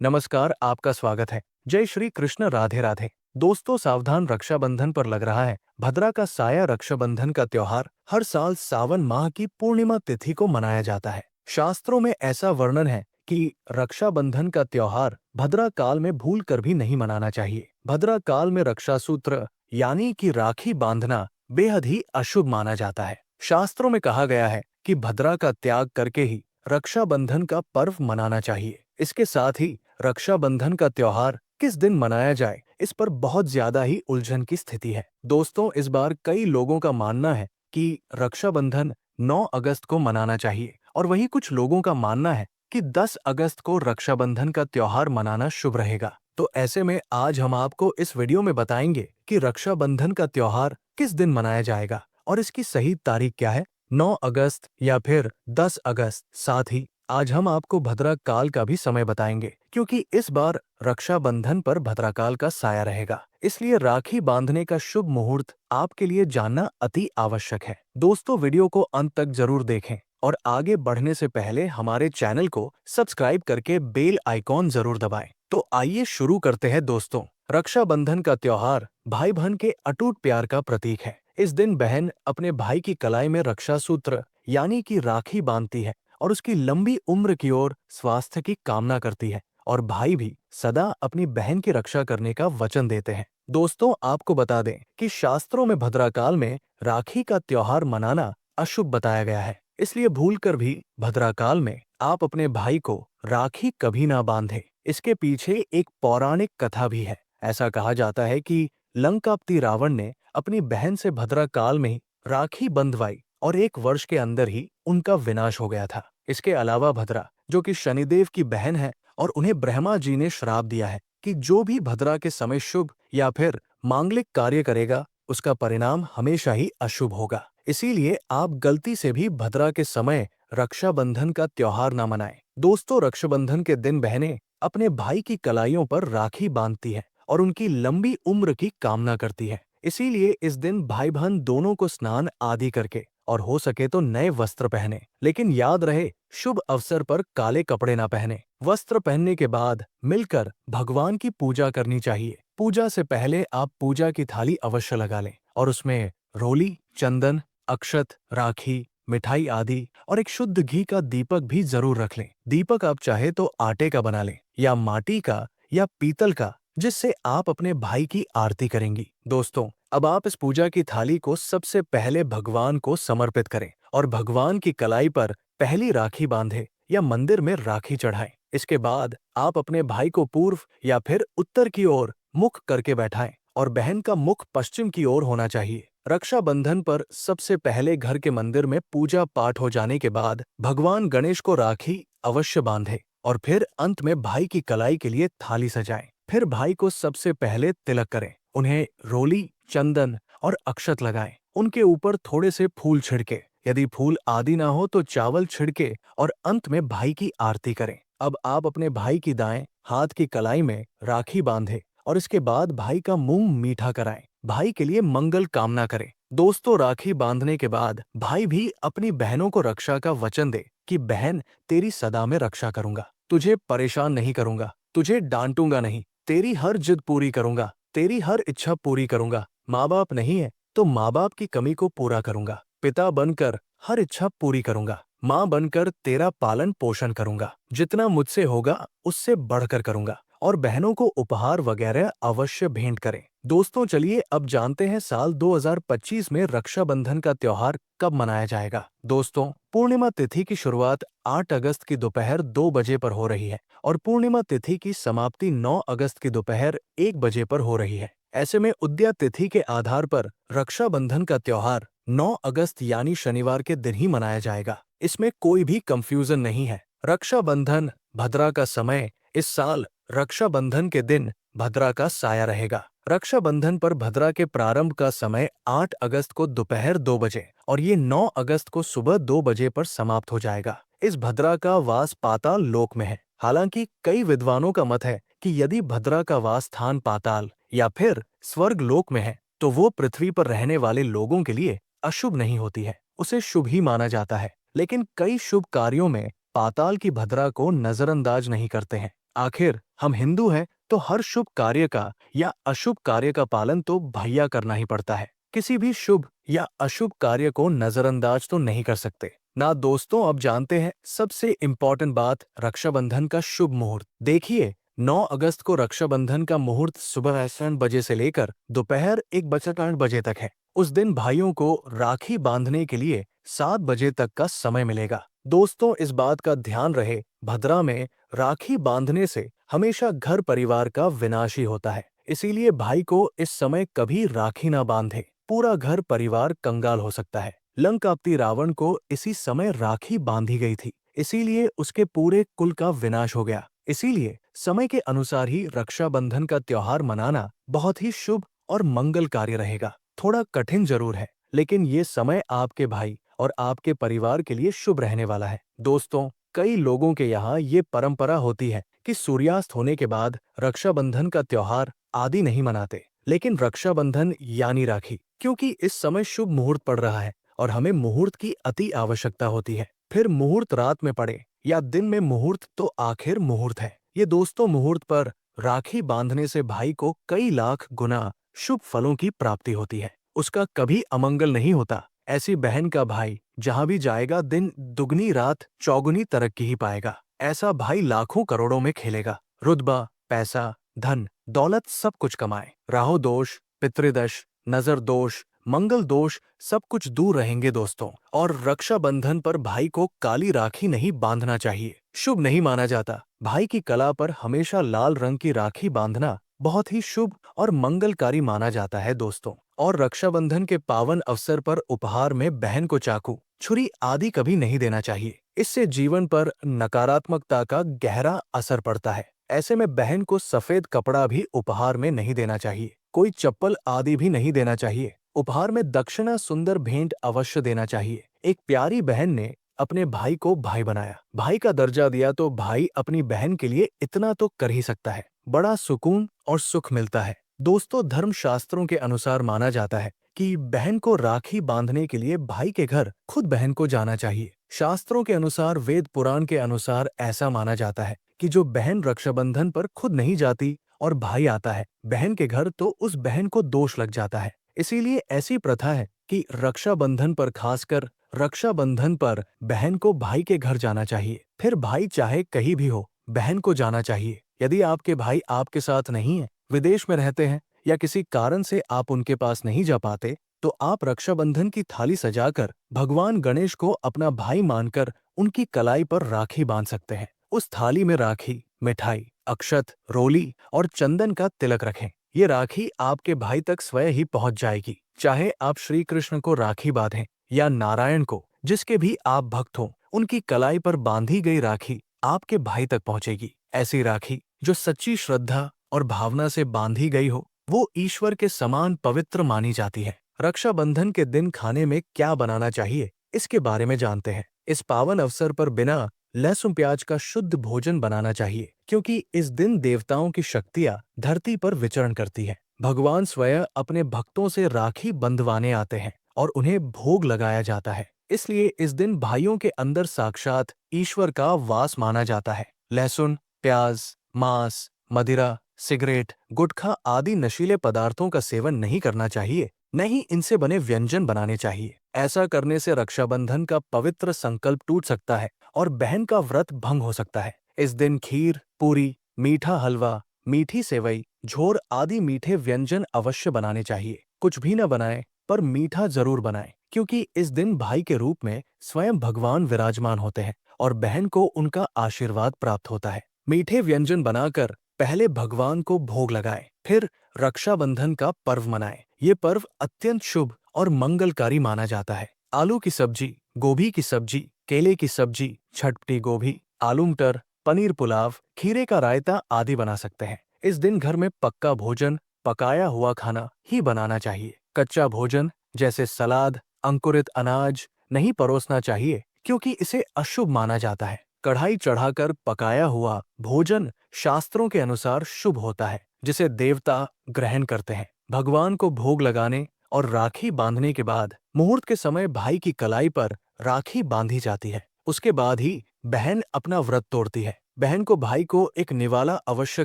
नमस्कार, आपका स्वागत है। जय श्री कृष्ण, राधे राधे। दोस्तों सावधान, रक्षाबंधन पर लग रहा है भद्रा का साया। रक्षाबंधन का त्योहार हर साल सावन माह की पूर्णिमा तिथि को मनाया जाता है। शास्त्रों में ऐसा वर्णन है कि रक्षाबंधन का त्योहार भद्रा काल में भूल कर भी नहीं मनाना चाहिए। भद्रा काल में रक्षा सूत्र यानी कि राखी बांधना बेहद ही अशुभ माना जाता है। शास्त्रों में कहा गया है कि भद्रा का त्याग करके ही रक्षाबंधन का पर्व मनाना चाहिए। इसके साथ ही रक्षाबंधन का त्योहार किस दिन मनाया जाए, इस पर बहुत ज्यादा ही उलझन की स्थिति है। दोस्तों, इस बार कई लोगों का मानना है कि रक्षाबंधन 9 अगस्त को मनाना चाहिए और वहीं कुछ लोगों का मानना है कि 10 अगस्त को रक्षाबंधन का त्योहार मनाना शुभ रहेगा। तो ऐसे में आज हम आपको इस वीडियो में बताएंगे कि रक्षाबंधन का त्योहार किस दिन मनाया जाएगा और इसकी सही तारीख क्या है, 9 अगस्त या फिर 10 अगस्त। साथ ही आज हम आपको भद्रा काल का भी समय बताएंगे, क्योंकि इस बार रक्षाबंधन पर भद्रा काल का साया रहेगा। इसलिए राखी बांधने का शुभ मुहूर्त आपके लिए जानना अति आवश्यक है। दोस्तों, वीडियो को अंत तक जरूर देखें और आगे बढ़ने से पहले हमारे चैनल को सब्सक्राइब करके बेल आइकॉन जरूर दबाएं। तो आइए शुरू करते हैं। दोस्तों, रक्षाबंधन का त्योहार भाई बहन के अटूट प्यार का प्रतीक है। इस दिन बहन अपने भाई की कलाई में रक्षा सूत्र यानी कि राखी बांधती है और उसकी लंबी उम्र की ओर स्वास्थ्य की कामना करती है, और भाई भी सदा अपनी बहन की रक्षा करने का वचन देते हैं। दोस्तों, आपको बता दें कि शास्त्रों में भद्राकाल में राखी का त्योहार मनाना अशुभ बताया गया है। इसलिए भूलकर भी भद्राकाल में आप अपने भाई को राखी कभी ना बांधें। इसके पीछे एक पौराणिक कथा भी है। ऐसा कहा जाता है कि लंकापति रावण ने अपनी बहन से भद्राकाल में ही राखी बंधवाई और 1 वर्ष के अंदर ही उनका विनाश हो गया था। इसके अलावा भद्रा, जो कि शनिदेव की बहन है, और उन्हें ब्रह्मा जी ने श्राप दिया है कि जो भी भद्रा के समय शुभ या फिर मांगलिक कार्य करेगा, उसका परिणाम हमेशा ही अशुभ होगा। इसीलिए आप गलती से भी भद्रा के समय रक्षाबंधन का त्योहार ना मनाएं। दोस्तों, रक्षाबंधन के दिन बहनें अपने भाई की कलाइयों पर राखी बांधती है और उनकी लंबी उम्र की कामना करती है। इसीलिए इस दिन भाई बहन दोनों को स्नान आदि करके और हो सके तो नए वस्त्र पहने, लेकिन याद रहे शुभ अवसर पर काले कपड़े ना पहने। वस्त्र पहनने के बाद मिलकर भगवान की पूजा करनी चाहिए। पूजा से पहले आप पूजा की थाली अवश्य लगा लें और उसमें रोली, चंदन, अक्षत, राखी, मिठाई आदि और एक शुद्ध घी का दीपक भी जरूर रख लें। दीपक आप चाहे तो आटे का बना लें या माटी का या पीतल का, जिससे आप अपने भाई की आरती करेंगी। दोस्तों, अब आप इस पूजा की थाली को सबसे पहले भगवान को समर्पित करें और भगवान की कलाई पर पहली राखी बांधे या मंदिर में राखी चढ़ाएं। इसके बाद आप अपने भाई को पूर्व या फिर उत्तर की ओर मुख करके बैठाएं और बहन का मुख पश्चिम की ओर होना चाहिए। रक्षाबंधन पर सबसे पहले घर के मंदिर में पूजा पाठ हो जाने के बाद भगवान गणेश को राखी अवश्य बांधे और फिर अंत में भाई की कलाई के लिए थाली सजाएं। फिर भाई को सबसे पहले तिलक करें, उन्हें रोली, चंदन और अक्षत लगाएं। उनके ऊपर थोड़े से फूल छिड़के, यदि फूल आदि ना हो तो चावल छिड़के और अंत में भाई की आरती करें। अब आप अपने भाई की दाएं हाथ की कलाई में राखी बांधे और इसके बाद भाई का मुंह मीठा कराएं। भाई के लिए मंगल कामना करें। दोस्तों, राखी बांधने के बाद भाई भी अपनी बहनों को रक्षा का वचन दे कि बहन, तेरी सदा में रक्षा करूंगा, तुझे परेशान नहीं करूंगा, तुझे डांटूंगा नहीं, तेरी हर जिद पूरी करूंगा, तेरी हर इच्छा पूरी करूंगा। माँ बाप नहीं है तो माँ बाप की कमी को पूरा करूंगा, पिता बनकर हर इच्छा पूरी करूंगा, माँ बनकर तेरा पालन पोषण करूंगा, जितना मुझसे होगा उससे बढ़कर करूंगा, और बहनों को उपहार वगैरह अवश्य भेंट करें। दोस्तों, चलिए अब जानते हैं साल 2025 में रक्षाबंधन का त्योहार कब मनाया जाएगा। दोस्तों, पूर्णिमा तिथि की शुरुआत 8 अगस्त की दोपहर 2 बजे पर हो रही है और पूर्णिमा तिथि की समाप्ति 9 अगस्त की दोपहर 1 बजे पर हो रही है। ऐसे में उदया तिथि के आधार पर रक्षाबंधन का त्योहार 9 अगस्त यानी शनिवार के दिन ही मनाया जाएगा। इसमें कोई भी कंफ्यूजन नहीं है। रक्षाबंधन भद्रा का समय इस साल रक्षाबंधन के दिन भद्रा का साया रहेगा। रक्षाबंधन पर भद्रा के प्रारंभ का समय 8 अगस्त को दोपहर 2 बजे और ये 9 अगस्त को सुबह 2 बजे पर समाप्त हो जाएगा। इस भद्रा का वास पाताल लोक में है। हालांकि कई विद्वानों का मत है कि यदि भद्रा का वास स्थान पाताल या फिर स्वर्ग लोक में है तो वो पृथ्वी पर रहने वाले लोगों के लिए अशुभ नहीं होती है, उसे शुभ ही माना जाता है। लेकिन कई शुभ कार्यों में पाताल की भद्रा को नजरअंदाज नहीं करते हैं। आखिर हम हिंदू हैं तो हर शुभ कार्य का या अशुभ कार्य का पालन तो भैया करना ही पड़ता है। किसी भी शुभ या अशुभ कार्य को नजरअंदाज तो नहीं कर सकते ना दोस्तों। अब जानते हैं सबसे इम्पोर्टेंट बात, रक्षाबंधन का शुभ मुहूर्त। देखिए, 9 अगस्त को रक्षाबंधन का मुहूर्त सुबह 7 बजे से लेकर दोपहर 1:08 तक है। उस दिन भाइयों को राखी बांधने के लिए 7 बजे तक का समय मिलेगा। दोस्तों, इस बात का ध्यान रहे, भद्रा में राखी बांधने से हमेशा घर परिवार का विनाश ही होता है। इसीलिए भाई को इस समय कभी राखी ना बांधे, पूरा घर परिवार कंगाल हो सकता है। लंकापति रावण को इसी समय राखी बांधी गई थी, इसीलिए उसके पूरे कुल का विनाश हो गया। इसीलिए समय के अनुसार ही रक्षाबंधन का त्योहार मनाना बहुत ही शुभ और मंगल कार्य रहेगा। थोड़ा कठिन जरूर है, लेकिन ये समय आपके भाई और आपके परिवार के लिए शुभ रहने वाला है। दोस्तों, कई लोगों के यहाँ ये परंपरा होती है कि सूर्यास्त होने के बाद रक्षाबंधन का त्योहार आदि नहीं मनाते, लेकिन रक्षाबंधन यानी राखी, क्योंकि इस समय शुभ मुहूर्त पड़ रहा है और हमें मुहूर्त की अति आवश्यकता होती है। फिर मुहूर्त रात में पड़े या दिन में मुहूर्त तो आखिर मुहूर्त है। ये दोस्तों, मुहूर्त पर राखी बांधने से भाई को कई लाख गुना शुभ फलों की प्राप्ति होती है। उसका कभी अमंगल नहीं होता। ऐसी बहन का भाई जहां भी जाएगा दिन दुगनी रात चौगुनी तरक्की ही पाएगा। ऐसा भाई लाखों करोड़ों में खेलेगा, रुतबा, पैसा, धन दौलत सब कुछ कमाए। राहु दोष, पितृदोष, नजर दोष, मंगल दोष सब कुछ दूर रहेंगे दोस्तों। और रक्षाबंधन पर भाई को काली राखी नहीं बांधना चाहिए, शुभ नहीं माना जाता। भाई की कला पर हमेशा लाल रंग की राखी बांधना बहुत ही शुभ और मंगलकारी माना जाता है दोस्तों। और रक्षाबंधन के पावन अवसर पर उपहार में बहन को चाकू, छुरी आदि कभी नहीं देना चाहिए। इससे जीवन पर नकारात्मकता का गहरा असर पड़ता है। ऐसे में बहन को सफेद कपड़ा भी उपहार में नहीं देना चाहिए, कोई चप्पल आदि भी नहीं देना चाहिए। उपहार में दक्षिणा सुंदर भेंट अवश्य देना चाहिए। एक प्यारी बहन ने अपने भाई को भाई बनाया, भाई का दर्जा दिया, तो भाई अपनी बहन के लिए इतना तो कर ही सकता है। बड़ा सुकून और सुख मिलता है। दोस्तों, धर्मशास्त्रों के अनुसार माना जाता है कि बहन को राखी बांधने के लिए भाई के घर खुद बहन को जाना चाहिए। शास्त्रों के अनुसार, वेद पुराण के अनुसार ऐसा माना जाता है कि जो बहन रक्षाबंधन पर खुद नहीं जाती और भाई आता है बहन के घर, तो उस बहन को दोष लग जाता है। इसीलिए ऐसी प्रथा है कि रक्षाबंधन पर, खासकर रक्षाबंधन पर बहन को भाई के घर जाना चाहिए। फिर भाई चाहे कहीं भी हो, बहन को जाना चाहिए। यदि आपके भाई आपके साथ नहीं है, विदेश में रहते हैं या किसी कारण से आप उनके पास नहीं जा पाते, तो आप रक्षाबंधन की थाली सजाकर भगवान गणेश को अपना भाई मानकर उनकी कलाई पर राखी बांध सकते हैं। उस थाली में राखी, मिठाई, अक्षत, रोली और चंदन का तिलक रखें। ये राखी आपके भाई तक स्वयं ही पहुंच जाएगी। चाहे आप श्री कृष्ण को राखी बांधें या नारायण को, जिसके भी आप भक्त हों, उनकी कलाई पर बांधी गई राखी आपके भाई तक पहुंचेगी। ऐसी राखी जो सच्ची श्रद्धा और भावना से बांधी गई हो, वो ईश्वर के समान पवित्र मानी जाती है। रक्षाबंधन के दिन खाने में क्या बनाना चाहिए, इसके बारे में जानते हैं। इस पावन अवसर पर बिना लहसुन प्याज का शुद्ध भोजन बनाना चाहिए, क्योंकि इस दिन देवताओं की शक्तियां धरती पर विचरण करती हैं। भगवान स्वयं अपने भक्तों से राखी बंधवाने आते हैं और उन्हें भोग लगाया जाता है। इसलिए इस दिन भाइयों के अंदर साक्षात ईश्वर का वास माना जाता है। लहसुन, प्याज, मांस, मदिरा, सिगरेट, गुटखा आदि नशीले पदार्थों का सेवन नहीं करना चाहिए, न ही इनसे बने व्यंजन बनाने चाहिए। ऐसा करने से रक्षाबंधन का पवित्र संकल्प टूट सकता है और बहन का व्रत भंग हो सकता है। इस दिन खीर, पूरी, मीठा हलवा, मीठी सेवई, झोर आदि मीठे व्यंजन अवश्य बनाने चाहिए। कुछ भी न बनाएं, पर मीठा जरूर बनाएं, क्योंकि इस दिन भाई के रूप में स्वयं भगवान विराजमान होते हैं और बहन को उनका आशीर्वाद प्राप्त होता है। मीठे व्यंजन बनाकर पहले भगवान को भोग लगाएं, फिर रक्षाबंधन का पर्व मनाएं। ये पर्व अत्यंत शुभ और मंगलकारी माना जाता है। आलू की सब्जी, गोभी की सब्जी, केले की सब्जी, छटपटी गोभी, आलू मटर, पनीर पुलाव, खीरे का रायता आदि बना सकते हैं। इस दिन घर में पक्का भोजन, पकाया हुआ खाना ही बनाना चाहिए। कच्चा भोजन जैसे सलाद, अंकुरित अनाज नहीं परोसना चाहिए, क्योंकि इसे अशुभ माना जाता है। कढ़ाई चढ़ाकर पकाया हुआ भोजन शास्त्रों के अनुसार शुभ होता है, जिसे देवता ग्रहण करते हैं। भगवान को भोग लगाने और राखी बांधने के बाद मुहूर्त के समय भाई की कलाई पर राखी बांधी जाती है। उसके बाद ही बहन अपना व्रत तोड़ती है। बहन को भाई को एक निवाला अवश्य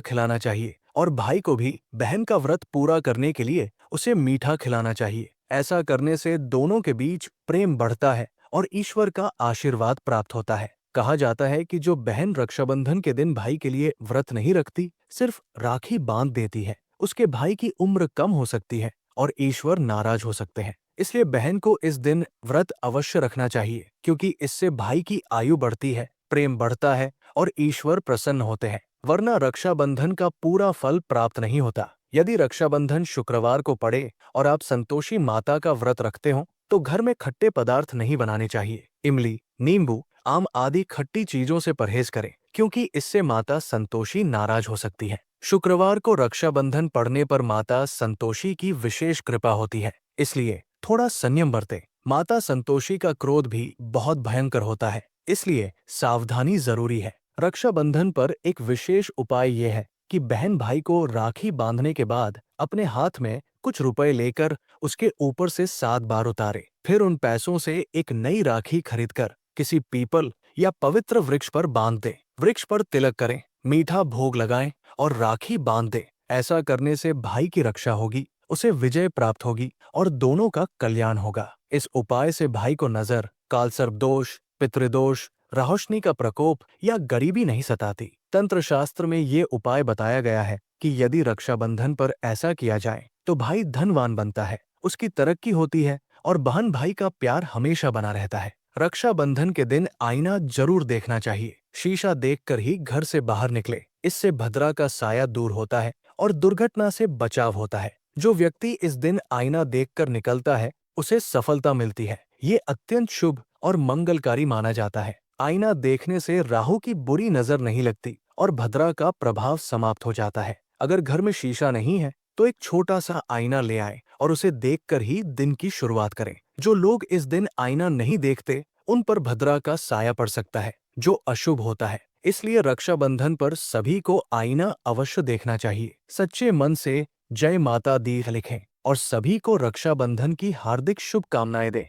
खिलाना चाहिए और भाई को भी बहन का व्रत पूरा करने के लिए उसे मीठा खिलाना चाहिए। ऐसा करने से दोनों के बीच प्रेम बढ़ता है और ईश्वर का आशीर्वाद प्राप्त होता है। कहा जाता है कि जो बहन रक्षाबंधन के दिन भाई के लिए व्रत नहीं रखती, सिर्फ राखी बांध देती है, उसके भाई की उम्र कम हो सकती है और ईश्वर नाराज हो सकते हैं। इसलिए बहन को इस दिन व्रत अवश्य रखना चाहिए, क्योंकि इससे भाई की आयु बढ़ती है, प्रेम बढ़ता है और ईश्वर प्रसन्न होते हैं। वरना रक्षाबंधन का पूरा फल प्राप्त नहीं होता। यदि रक्षाबंधन शुक्रवार को पड़े और आप संतोषी माता का व्रत रखते हो, तो घर में खट्टे पदार्थ नहीं बनाने चाहिए। इमली, नींबू, आम आदि खट्टी चीजों से परहेज करें, क्योंकि इससे माता संतोषी नाराज हो सकती है। शुक्रवार को रक्षाबंधन पड़ने पर माता संतोषी की विशेष कृपा होती है, इसलिए थोड़ा संयम बरतें। माता संतोषी का क्रोध भी बहुत भयंकर होता है, इसलिए सावधानी जरूरी है। रक्षाबंधन पर एक विशेष उपाय यह है कि बहन भाई को राखी बांधने के बाद अपने हाथ में कुछ रुपए लेकर उसके ऊपर से 7 बार उतारे। फिर उन पैसों से एक नई राखी खरीदकर किसी पीपल या पवित्र वृक्ष पर बांध दे। वृक्ष पर तिलक करें, मीठा भोग लगाएं और राखी बांध दे। ऐसा करने से भाई की रक्षा होगी, उसे विजय प्राप्त होगी और दोनों का कल्याण होगा। इस उपाय से भाई को नजर, कालसर्प दोष, पितृदोष, रोशनी का प्रकोप या गरीबी नहीं सताती। तंत्र शास्त्र में ये उपाय बताया गया है कि यदि रक्षाबंधन पर ऐसा किया जाए तो भाई धनवान बनता है, उसकी तरक्की होती है और बहन भाई का प्यार हमेशा बना रहता है। रक्षाबंधन के दिन आईना जरूर देखना चाहिए। शीशा देखकर ही घर से बाहर निकले, इससे भद्रा का साया दूर होता है और दुर्घटना से बचाव होता है। जो व्यक्ति इस दिन आईना देखकर निकलता है, उसे सफलता मिलती है। ये अत्यंत शुभ और मंगलकारी माना जाता है। आईना देखने से राहु की बुरी नजर नहीं लगती और भद्रा का प्रभाव समाप्त हो जाता है। अगर घर में शीशा नहीं है तो एक छोटा सा आईना ले आए और उसे देखकर ही दिन की शुरुआत करें। जो लोग इस दिन आईना नहीं देखते, उन पर भद्रा का साया पड़ सकता है, जो अशुभ होता है। इसलिए रक्षाबंधन पर सभी को आईना अवश्य देखना चाहिए। सच्चे मन से जय माता दी लिखें और सभी को रक्षाबंधन की हार्दिक शुभकामनाएं दें।